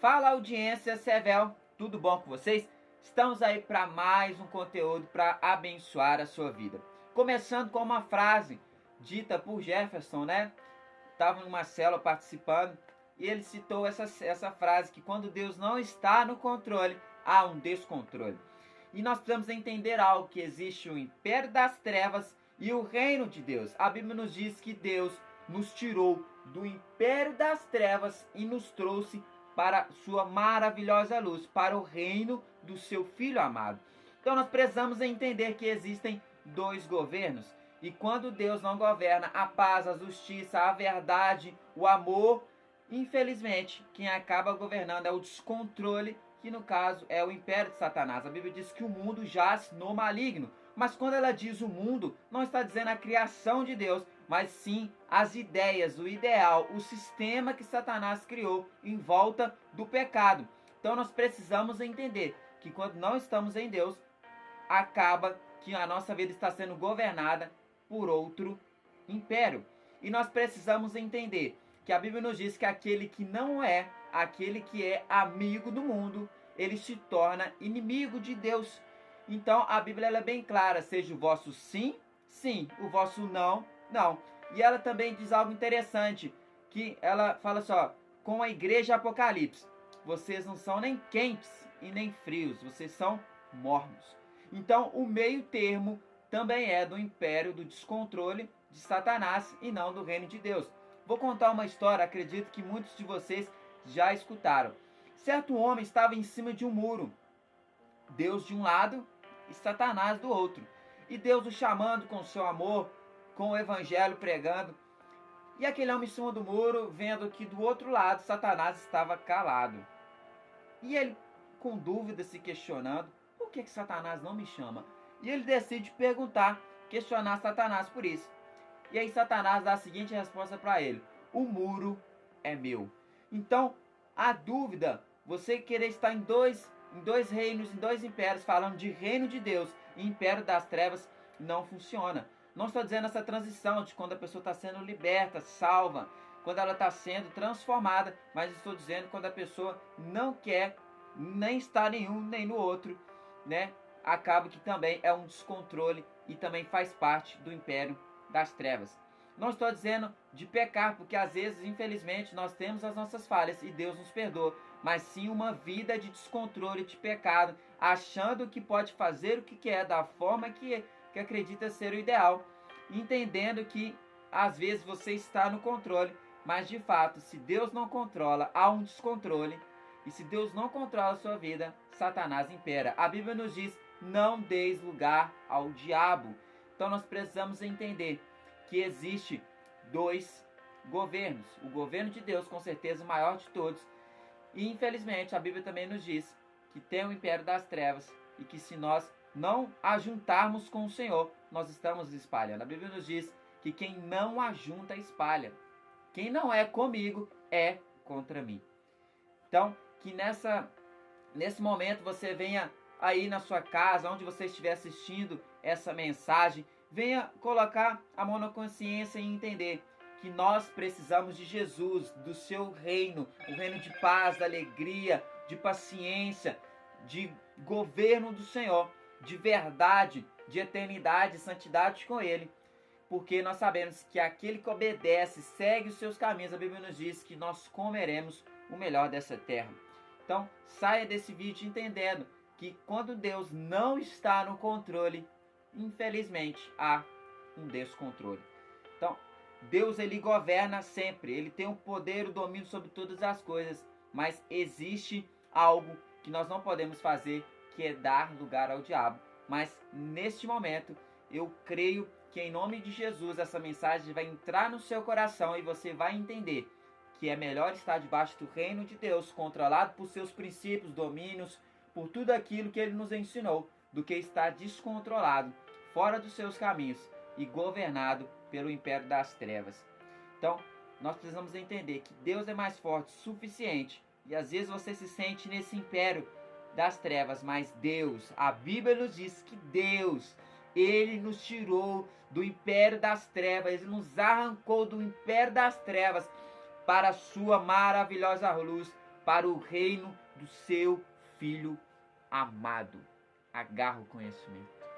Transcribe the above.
Fala audiência Sevel, tudo bom com vocês? Estamos aí para mais um conteúdo para abençoar a sua vida. Começando com uma frase dita por Jefferson, né? Estava numa célula participando e ele citou essa frase que quando Deus não está no controle, há um descontrole. E nós precisamos entender algo, que existe o império das trevas e o reino de Deus. A Bíblia nos diz que Deus nos tirou do império das trevas e nos trouxe para sua maravilhosa luz, para o reino do seu Filho amado. Então nós precisamos entender que existem dois governos, e quando Deus não governa a paz, a justiça, a verdade, o amor, infelizmente, quem acaba governando é o descontrole, que no caso é o império de Satanás. A Bíblia diz que o mundo jaz no maligno, mas quando ela diz o mundo, não está dizendo a criação de Deus, mas sim as ideias, o ideal, o sistema que Satanás criou em volta do pecado. Então nós precisamos entender que quando não estamos em Deus, acaba que a nossa vida está sendo governada por outro império. E nós precisamos entender que a Bíblia nos diz que aquele que não é, aquele que é amigo do mundo, ele se torna inimigo de Deus. Então a Bíblia ela é bem clara, seja o vosso sim, sim, o vosso não, não. E ela também diz algo interessante, que ela fala só, com a igreja Apocalipse, vocês não são nem quentes e nem frios, vocês são mornos. Então o meio termo também é do império do descontrole de Satanás e não do reino de Deus. Vou contar uma história, acredito que muitos de vocês já escutaram. Certo homem estava em cima de um muro, Deus de um lado e Satanás do outro. E Deus o chamando com seu amor, com o evangelho pregando. E aquele homem em cima do muro, vendo que do outro lado Satanás estava calado. E ele, com dúvida, se questionando, por que Satanás não me chama? E ele decide perguntar, questionar Satanás por isso. E aí Satanás dá a seguinte resposta para ele: o muro é meu. Então, a dúvida, você querer estar em dois reinos, em dois impérios, falando de reino de Deus e império das trevas, não funciona. Não estou dizendo essa transição de quando a pessoa está sendo liberta, salva, quando ela está sendo transformada, mas estou dizendo quando a pessoa não quer nem estar em um nem no outro, né? Acaba que também é um descontrole e também faz parte do império das trevas. Não estou dizendo de pecar, porque às vezes, infelizmente, nós temos as nossas falhas e Deus nos perdoa, mas sim uma vida de descontrole, de pecado, achando que pode fazer o que quer, da forma que acredita ser o ideal, entendendo que às vezes você está no controle, mas de fato, se Deus não controla, há um descontrole, e se Deus não controla a sua vida, Satanás impera. A Bíblia nos diz: não deis lugar ao diabo. Então nós precisamos entender que existe dois governos. O governo de Deus, com certeza, o maior de todos. E infelizmente a Bíblia também nos diz que tem o império das trevas e que se nós não ajuntarmos com o Senhor, nós estamos espalhando. A Bíblia nos diz que quem não ajunta, espalha. Quem não é comigo, é contra mim. Então, que nesse momento você venha aí na sua casa, onde você estiver assistindo essa mensagem, venha colocar a mão na consciência e entender que nós precisamos de Jesus, do seu reino, o reino de paz, de alegria, de paciência, de governo do Senhor, de verdade, de eternidade, de santidade com Ele, porque nós sabemos que aquele que obedece, segue os seus caminhos, a Bíblia nos diz que nós comeremos o melhor dessa terra. Então, saia desse vídeo entendendo que quando Deus não está no controle, infelizmente há um descontrole. Então, Deus ele governa sempre, ele tem o poder, o domínio sobre todas as coisas, mas existe algo que nós não podemos fazer, que é dar lugar ao diabo. Mas neste momento, eu creio que em nome de Jesus essa mensagem vai entrar no seu coração e você vai entender que é melhor estar debaixo do reino de Deus, controlado por seus princípios, domínios, por tudo aquilo que ele nos ensinou, do que estar descontrolado, fora dos seus caminhos e governado pelo império das trevas. Então, nós precisamos entender que Deus é mais forte o suficiente, e às vezes você se sente nesse império das trevas, mas Deus, a Bíblia nos diz que Deus, ele nos tirou do império das trevas, ele nos arrancou do império das trevas para a sua maravilhosa luz, para o reino do seu Filho amado. Agarra o conhecimento.